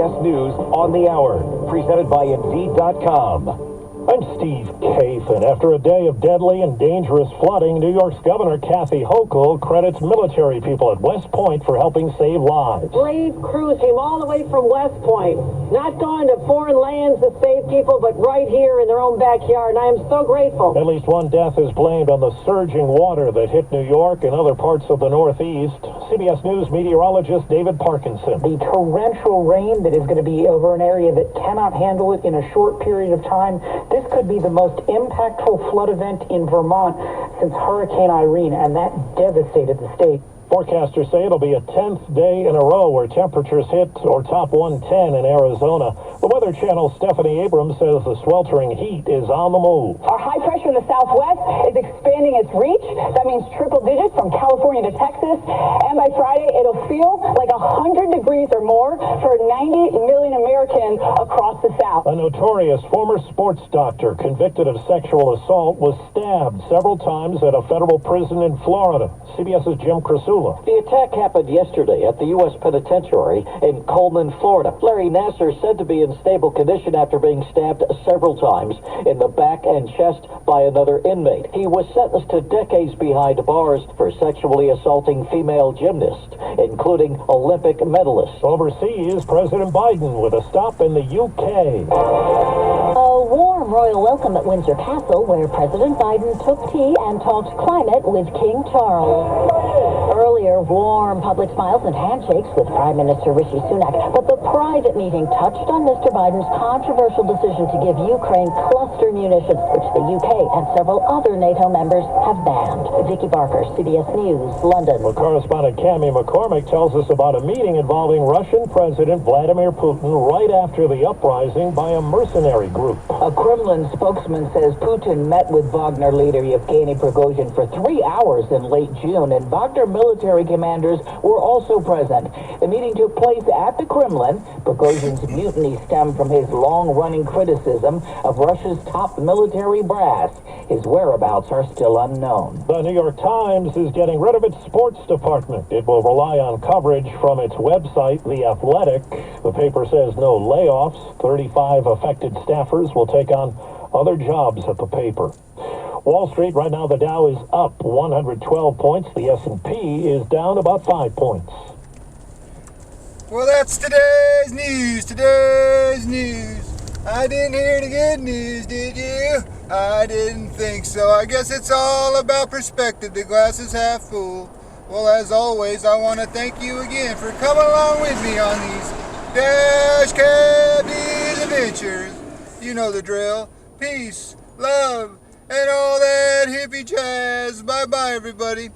CBS News on the Hour, presented by Indeed.com. I'm Steve Kathan. After a day of deadly and dangerous flooding, New York's Governor Kathy Hochul credits military people at West Point for helping save lives. Brave crews came all the way from West Point, not going to foreign lands to save people, but right here in their own backyard, and I am so grateful. At least one death is blamed on the surging water that hit New York and other parts of the Northeast. CBS News meteorologist David Parkinson. The torrential rain that is going to be over an area that cannot handle it in a short period of time. This could be the most impactful flood event in Vermont since Hurricane Irene, and that devastated the state. Forecasters say it'll be a 10th day in a row where temperatures hit or top 110 in Arizona. The Weather Channel's Stephanie Abrams says the sweltering heat is on the move. Our high pressure in the southwest is expanding its reach. That means triple digits from California to Texas. And by Friday, it'll feel like 100 degrees or more for 90 million Americans across the South. A notorious former sports doctor convicted of sexual assault was stabbed several times at a federal prison in Florida. CBS's Jim Krasula. The attack happened yesterday at the U.S. Penitentiary in Coleman, Florida. Larry Nasser said to be in stable condition after being stabbed several times in the back and chest by another inmate. He was sentenced to decades behind bars for sexually assaulting female gymnasts, including Olympic medalists. Overseas, President Biden with a stop in the UK. A warm royal welcome at Windsor Castle, where President Biden took tea and talked climate with King Charles. Earlier, warm public smiles and handshakes with Prime Minister Rishi Sunak. But the private meeting touched on Mr. Biden's controversial decision to give Ukraine cluster munitions, which the UK and several other NATO members have banned. Vicky Barker, CBS News, London. Well, correspondent Cammie McCormick tells us about a meeting involving Russian President Vladimir Putin right after the uprising by a mercenary group. A Kremlin spokesman says Putin met with Wagner leader Yevgeny Prigozhin for 3 hours in late June, and Wagner military commanders were also present. The meeting took place at the Kremlin. Prigozhin's mutiny stemmed from his long-running criticism of Russia's top military brass. His whereabouts are still unknown. The New York Times is getting rid of its sports department. It will rely on coverage from its website, The Athletic. The paper says no layoffs. 35 affected staffers will take on other jobs at the paper. Wall Street, right now the Dow is up 112 points. The S&P is down about 5 points. Well, that's today's news. I didn't hear the good news, did you? I didn't think so. I guess it's all about perspective. The glass is half full. Well, as always, I want to thank you again for coming along with me on these Dash Cab adventures. You know the drill. Peace, love, and all that hippie jazz. Bye-bye, everybody.